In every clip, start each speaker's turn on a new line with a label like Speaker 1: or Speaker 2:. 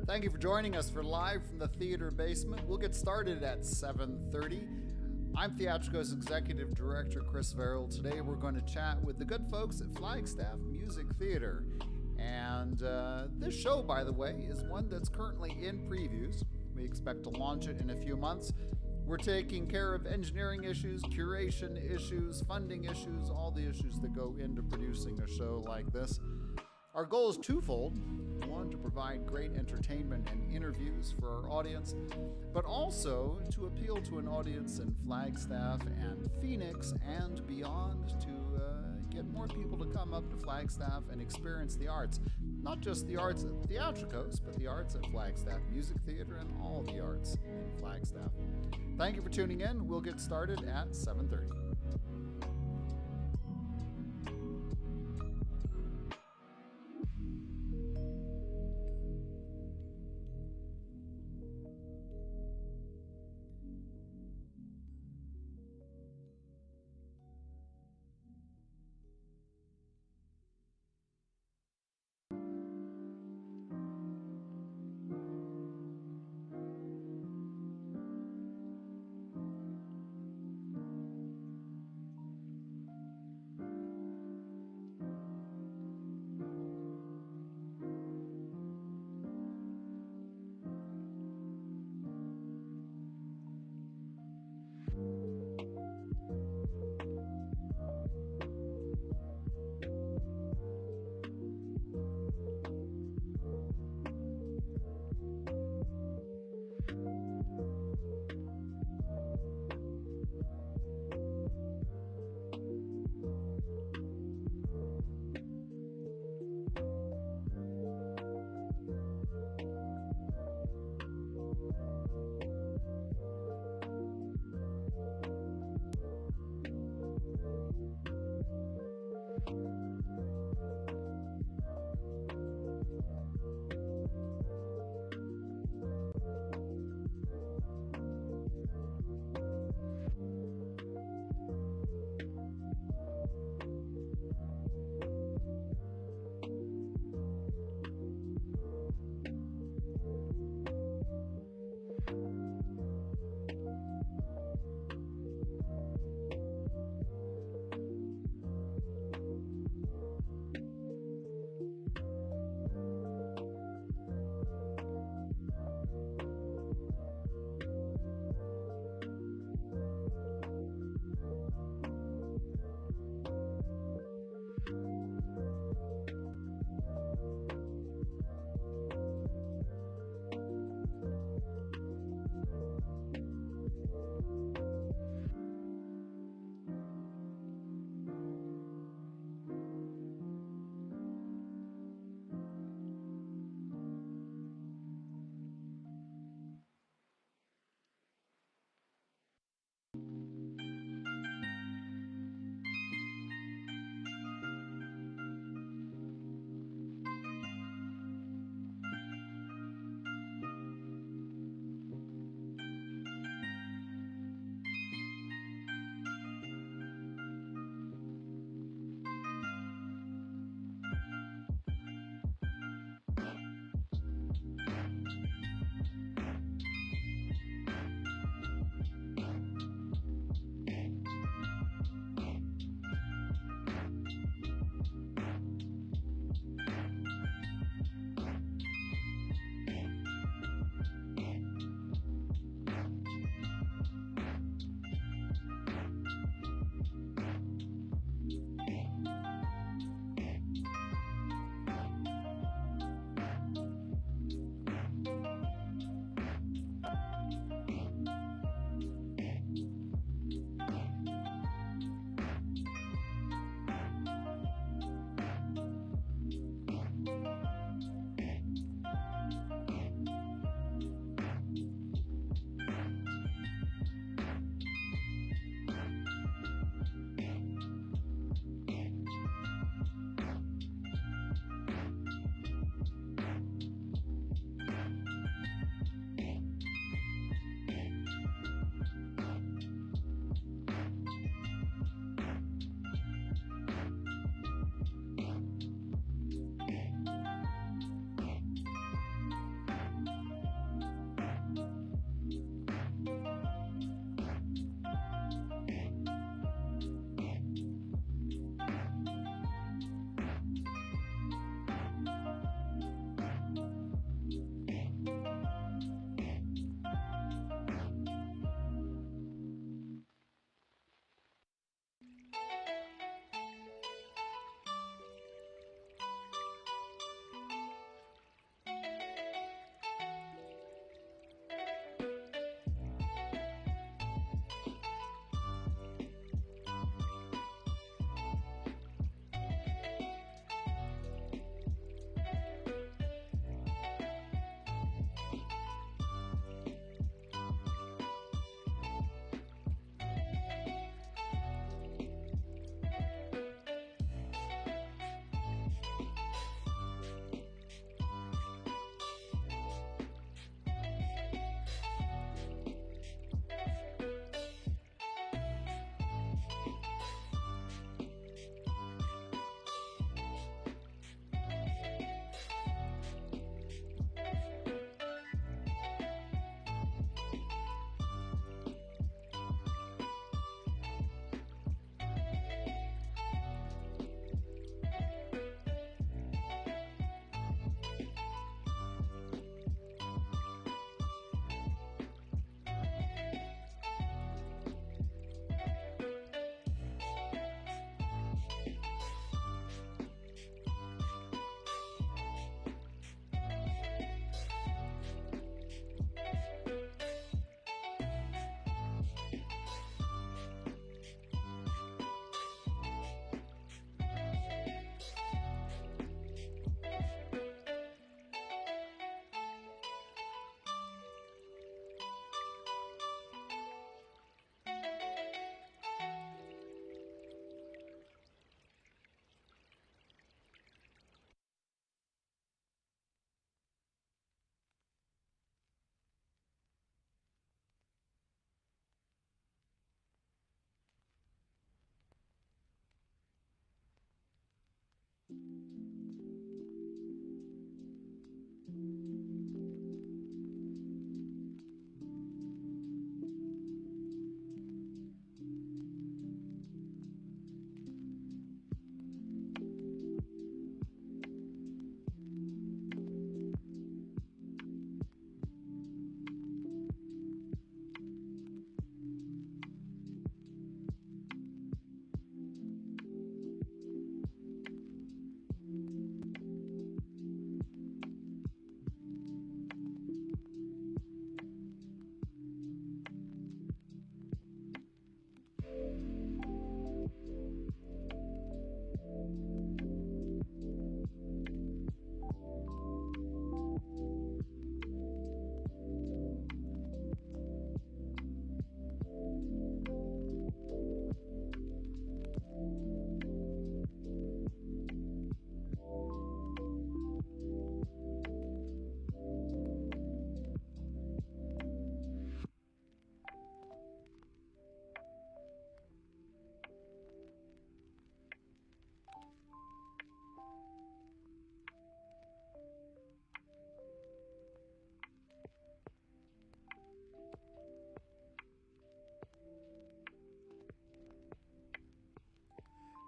Speaker 1: Thank you for joining us for Live from the Theater Basement. We'll get started at 7:30. I'm Theatrikos Executive Director Chris Verrill. Today we're going to chat with the good folks at Flagstaff Music Theatre. And this show, by the way, is one that's currently in previews. We expect to launch it in a few months. We're taking care of engineering issues, curation issues, funding issues, all the issues that go into producing a show like this. Our goal is twofold. One, to provide great entertainment and interviews for our audience, but also to appeal to an audience in Flagstaff and Phoenix and beyond to get more people to come up to Flagstaff and experience the arts. Not just the arts at Theatrikos, but the arts at Flagstaff Music Theatre and all the arts in Flagstaff. Thank you for tuning in. We'll get started at 7:30.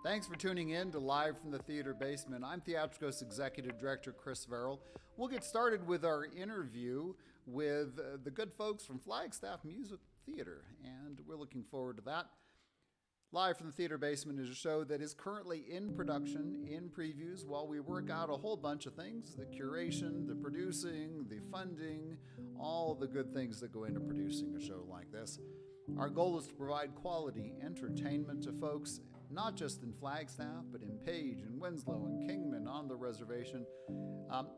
Speaker 1: Thanks for tuning in to Live from the Theater Basement. I'm Theatrikos Executive Director Chris Verrill. We'll get started with our interview with the good folks from Flagstaff Music Theatre, and we're looking forward to that. Live from the Theater Basement is a show that is currently in production, in previews, while we work out a whole bunch of things: the curation, the producing, the funding, all the good things that go into producing a show like this. Our goal is to provide quality entertainment to folks, not just in Flagstaff, but in Page and Winslow and Kingman on the reservation,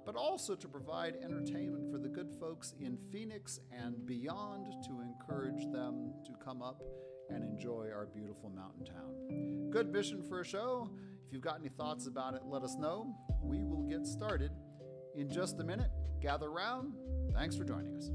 Speaker 1: but also to provide entertainment for the good folks in Phoenix and beyond, to encourage them to come up and enjoy our beautiful mountain town. Good mission for a show. If you've got any thoughts about it, let us know. We will get started in just a minute. Gather round. Thanks for joining us.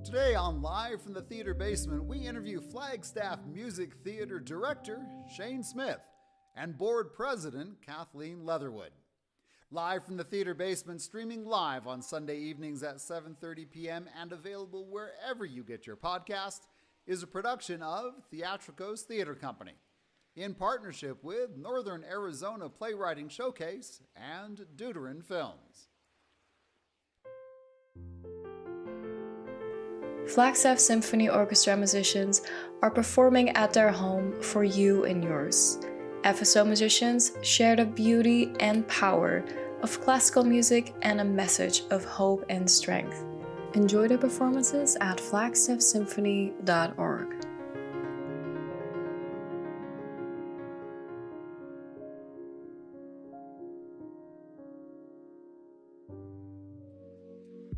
Speaker 1: Today on Live from the Theater Basement, we interview Flagstaff Music Theatre Director Shane Smith and Board President Kathleen Leatherwood. Live from the Theater Basement, streaming live on Sunday evenings at 7:30 p.m. and available wherever you get your podcast, is a production of Theatrikos Theatre Company in partnership with Northern Arizona Playwriting Showcase and Deuteron Films.
Speaker 2: Flagstaff Symphony Orchestra musicians are performing at their home for you and yours. FSO musicians share the beauty and power of classical music and a message of hope and strength. Enjoy their performances at flagstaffsymphony.org.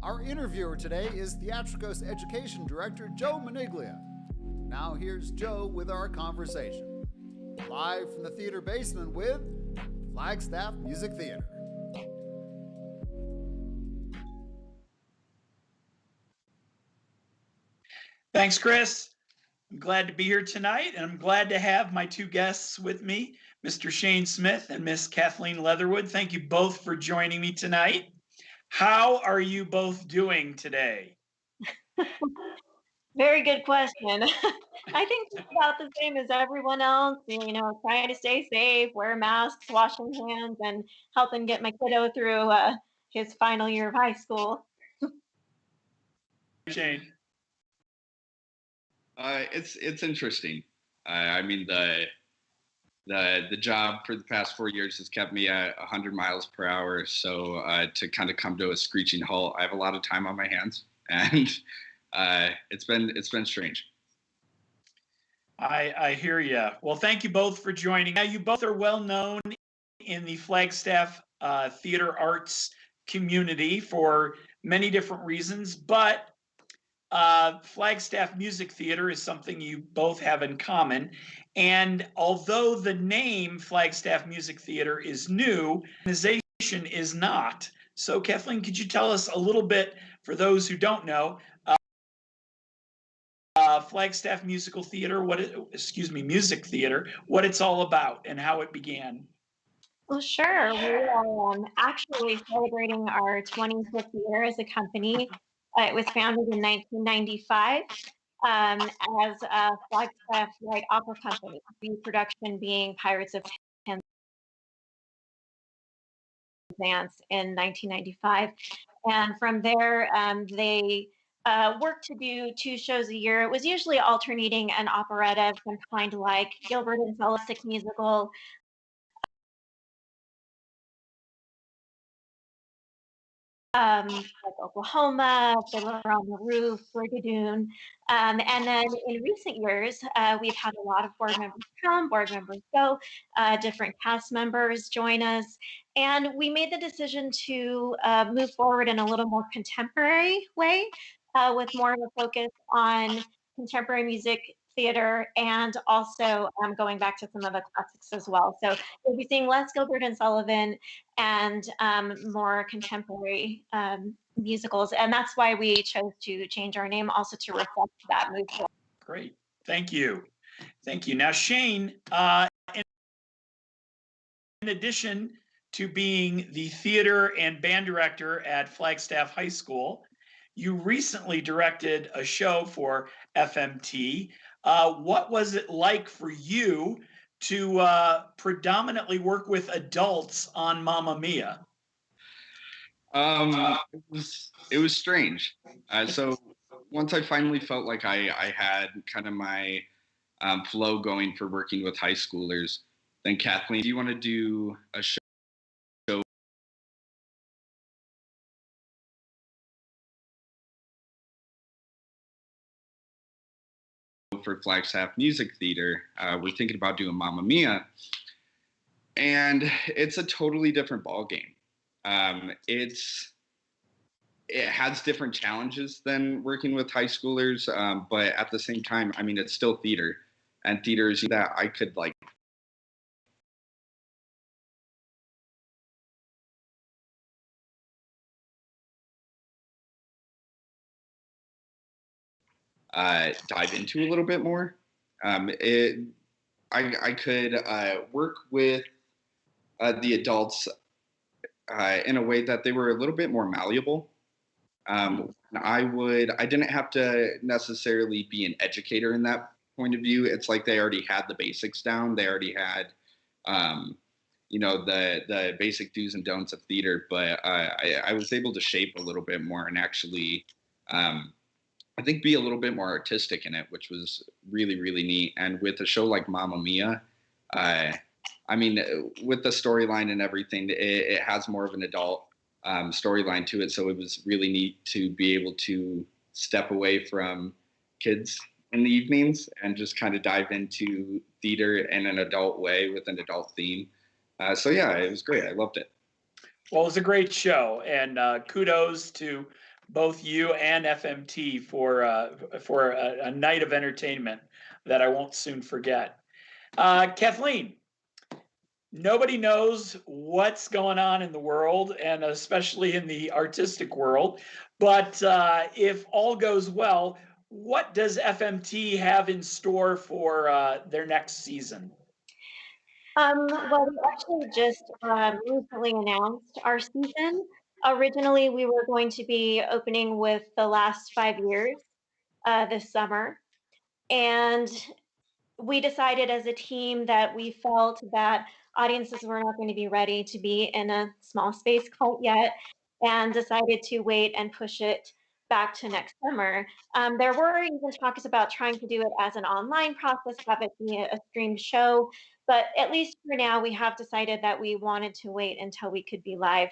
Speaker 1: Our interviewer today is Theatrikos Education Director Joe Maniglia. Now here's Joe with our conversation. Live from the Theater Basement with Flagstaff Music Theatre.
Speaker 3: Thanks, Chris. I'm glad to be here tonight, and I'm glad to have my two guests with me, Mr. Shane Smith and Miss Kathleen Leatherwood. Thank you both for joining me tonight. How are you both doing today?
Speaker 4: Very good question. I think it's about the same as everyone else, trying to stay safe, wear masks, washing hands, and helping get my kiddo through his final year of high school.
Speaker 3: Shane.
Speaker 5: It's interesting. I mean, the job for the past 4 years has kept me at 100 miles per hour. So to kind of come to a screeching halt, I have a lot of time on my hands, and it's been strange.
Speaker 3: I hear you. Well, thank you both for joining. Now, you both are well known in the Flagstaff theater arts community for many different reasons, but Flagstaff Music Theatre is something you both have in common. And although the name Flagstaff Music Theatre is new, the organization is not. So Kathleen, could you tell us a little bit, for those who don't know, Flagstaff Musical Theatre, Music Theatre, what it's all about and how it began?
Speaker 4: Well, sure. We are actually celebrating our 25th year as a company. It was founded in 1995 as a Flagstaff Light Opera Company, the production being Pirates of Penzance in 1995. And from there, they worked to do 2 shows a year. It was usually alternating an operetta of some kind like Gilbert and Sullivan's musical, like Oklahoma, Fiddler on the Roof, Brigadoon. And then in recent years, we've had a lot of board members come, board members go, different cast members join us. And we made the decision to move forward in a little more contemporary way, with more of a focus on contemporary music theater and also going back to some of the classics as well. So we'll be seeing less Gilbert and Sullivan and more contemporary musicals. And that's why we chose to change our name also to reflect that move forward.
Speaker 3: Great. Thank you. Thank you. Now, Shane, in addition to being the theater and band director at Flagstaff High School, you recently directed a show for FMT. What was it like for you to predominantly work with adults on Mamma Mia?
Speaker 5: It was strange. So once I finally felt like I had kind of my flow going for working with high schoolers, then Kathleen, do you want to do a show for Flagstaff Music Theatre? We're thinking about doing Mamma Mia, and it's a totally different ball game. It has different challenges than working with high schoolers, but at the same time, I mean, it's still theater, and theater is that I could like dive into a little bit more. I could work with the adults in a way that they were a little bit more malleable. I didn't have to necessarily be an educator in that point of view. It's like they already had the basics down. They already had, the basic do's and don'ts of theater, but I was able to shape a little bit more and actually, I think, be a little bit more artistic in it, which was really, really neat. And with a show like Mamma Mia, I mean, with the storyline and everything, it has more of an adult storyline to it. So it was really neat to be able to step away from kids in the evenings and just kind of dive into theater in an adult way with an adult theme. So yeah, it was great. I loved it.
Speaker 3: Well, it was a great show, and kudos to both you and FMT for a night of entertainment that I won't soon forget. Kathleen, nobody knows what's going on in the world, and especially in the artistic world. But if all goes well, what does FMT have in store for their next season?
Speaker 4: Well, we actually just recently announced our season. Originally, we were going to be opening with the last 5 years this summer. And we decided as a team that we felt that audiences were not going to be ready to be in a small space quite yet, and decided to wait and push it back to next summer. There were even talks about trying to do it as an online process, have it be a streamed show, but at least for now, we have decided that we wanted to wait until we could be live.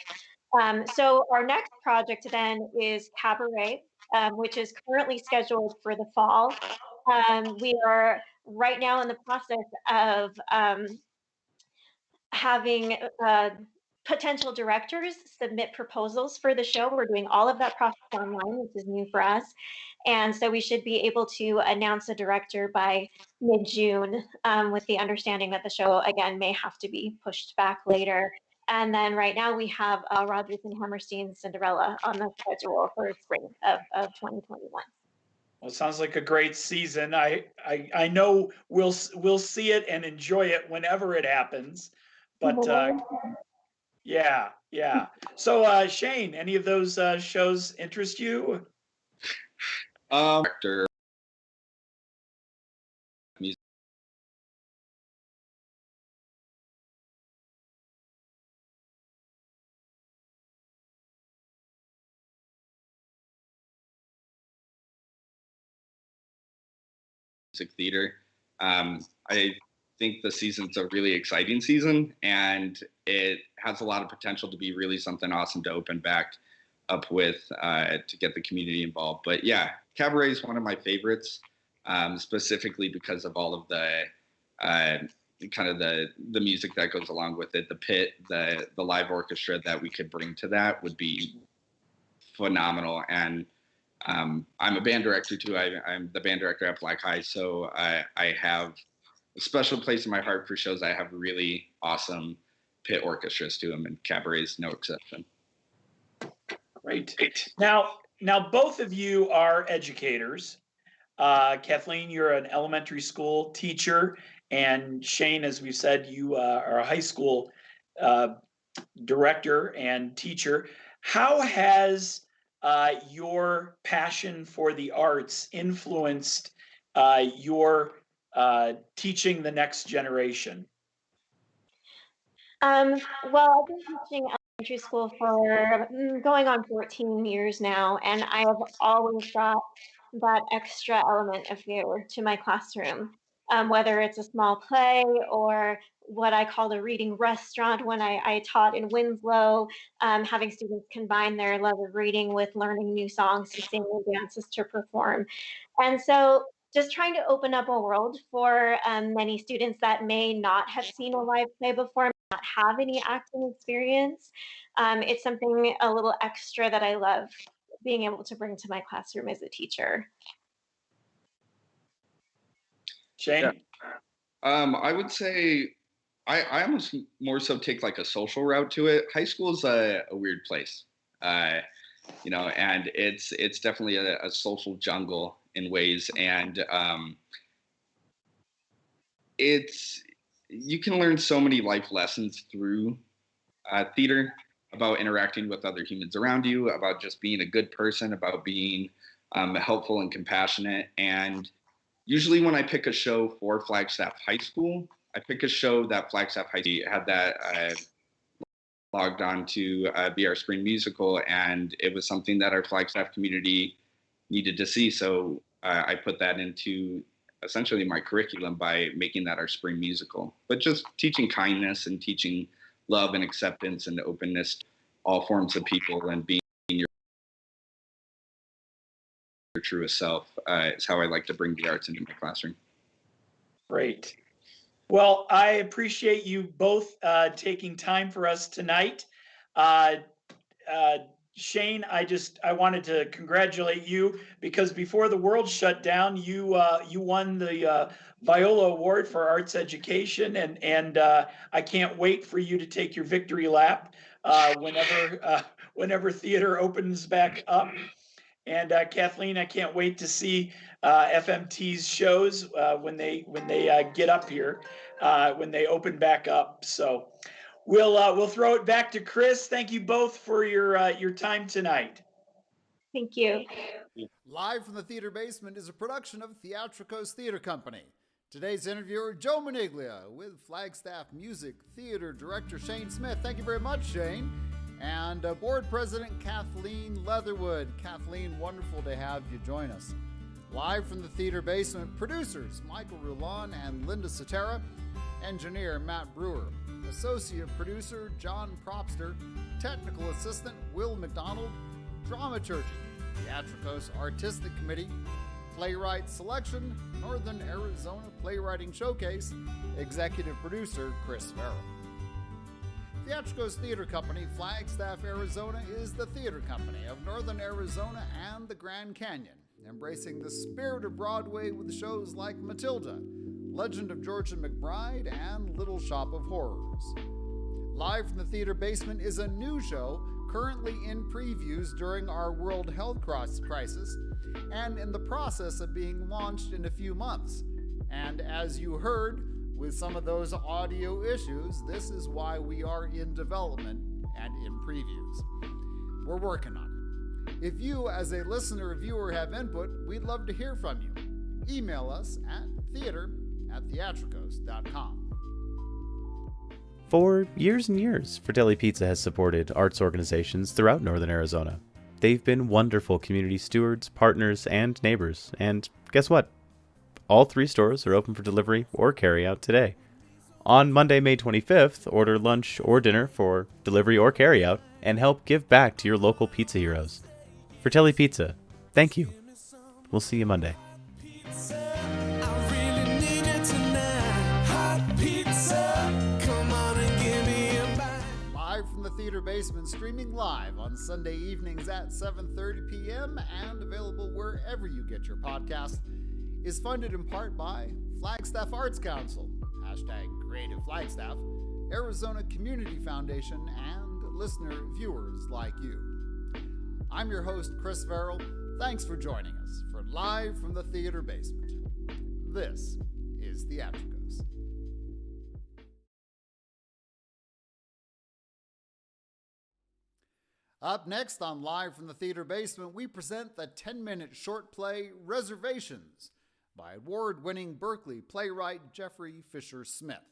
Speaker 4: So our next project then is Cabaret, which is currently scheduled for the fall. We are right now in the process of having potential directors submit proposals for the show. We're doing all of that process online, which is new for us. And so we should be able to announce a director by mid-June, with the understanding that the show, again, may have to be pushed back later. And then right now we have Rodgers and Hammerstein's Cinderella on the schedule for spring of 2021.
Speaker 3: Well, it sounds like a great season. I know we'll see it and enjoy it whenever it happens. But yeah. So Shane, any of those shows interest you?
Speaker 5: Director Music Theater. I think the season's a really exciting season, and it has a lot of potential to be really something awesome to open back up with to get the community involved. But yeah, cabaret is one of my favorites, specifically because of all of the kind of the music that goes along with it. The pit, the live orchestra that we could bring to that would be phenomenal. And I'm a band director too. I'm the band director at Black High, so I have a special place in my heart for shows that have really awesome pit orchestras to them, and cabaret is no exception.
Speaker 3: Great. Now both of you are educators. Kathleen, you're an elementary school teacher, and Shane, as we said, you are a high school director and teacher. How has your passion for the arts influenced your teaching the next generation?
Speaker 4: Well, I've been teaching elementary school for going on 14 years now, and I have always brought that extra element of theater to my classroom, whether it's a small play or what I call the reading restaurant when I taught in Winslow, having students combine their love of reading with learning new songs to sing and dances to perform. And so just trying to open up a world for many students that may not have seen a live play before, not have any acting experience. It's something a little extra that I love being able to bring to my classroom as a teacher.
Speaker 3: Shane?
Speaker 5: Yeah. I would say I almost more so take like a social route to it. High school is a weird place, and it's definitely a social jungle in ways, and you can learn so many life lessons through theater about interacting with other humans around you, about just being a good person, about being helpful and compassionate. And usually when I pick a show for Flagstaff High School, I pick a show that Flagstaff High School had that logged on to be our spring musical, and it was something that our Flagstaff community needed to see. So I put that into essentially my curriculum by making that our spring musical. But just teaching kindness and teaching love and acceptance and openness to all forms of people and being your truest self is how I like to bring the arts into my classroom.
Speaker 3: Great. Well, I appreciate you both taking time for us tonight. Shane, I wanted to congratulate you because before the world shut down, you won the Viola Award for Arts Education, and I can't wait for you to take your victory lap whenever theater opens back up. And Kathleen, I can't wait to see FMT's shows when they get up here, when they open back up. So we'll throw it back to Chris. Thank you both for your time tonight.
Speaker 4: Thank you.
Speaker 1: Live from the Theater Basement is a production of Theatrikos Theatre Company. Today's interviewer, Joe Maniglia, with Flagstaff Music Theatre Director Shane Smith. Thank you very much, Shane. And Board President Kathleen Leatherwood. Kathleen, wonderful to have you join us. Live from the Theater Basement, producers Michael Rulon and Linda Cetera, engineer Matt Brewer, associate producer John Propster, technical assistant Will McDonald, dramaturgy, Theatrikos Artistic Committee, playwright selection, Northern Arizona Playwriting Showcase, executive producer Chris Farrell. Theatrikos Theatre Company, Flagstaff, Arizona, is the theater company of Northern Arizona and the Grand Canyon, embracing the spirit of Broadway with shows like Matilda, Legend of Georgia McBride, and Little Shop of Horrors. Live from the Theater Basement is a new show currently in previews during our World Health Crisis and in the process of being launched in a few months. And as you heard, with some of those audio issues. This is why we are in development and in previews. We're working on it. If you, as a listener or viewer, have input, we'd love to hear from you. Email us at theater@theatrikos.com.
Speaker 6: For years and years, Fratelli Pizza has supported arts organizations throughout northern Arizona. They've been wonderful community stewards, partners, and neighbors. And guess what? All 3 stores are open for delivery or carryout today. On Monday, May 25th, order lunch or dinner for delivery or carryout and help give back to your local pizza heroes. Fratelli Pizza, thank you. We'll see you Monday.
Speaker 1: Live from the theater basement, streaming live on Sunday evenings at 7:30 p.m. and available wherever you get your podcast, is funded in part by Flagstaff Arts Council, #Creative Flagstaff, Arizona Community Foundation, and listener viewers like you. I'm your host, Chris Verrill. Thanks for joining us for Live from the Theater Basement. This is Theatrikos. Up next on Live from the Theater Basement, we present the 10-minute short play Reservations by award-winning Berkeley playwright Jeffrey Fisher Smith.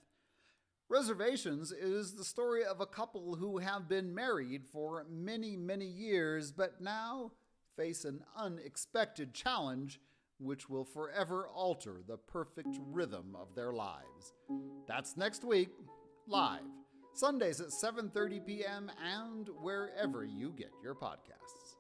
Speaker 1: Reservations is the story of a couple who have been married for many, many years, but now face an unexpected challenge which will forever alter the perfect rhythm of their lives. That's next week, live, Sundays at 7:30 p.m. and wherever you get your podcasts.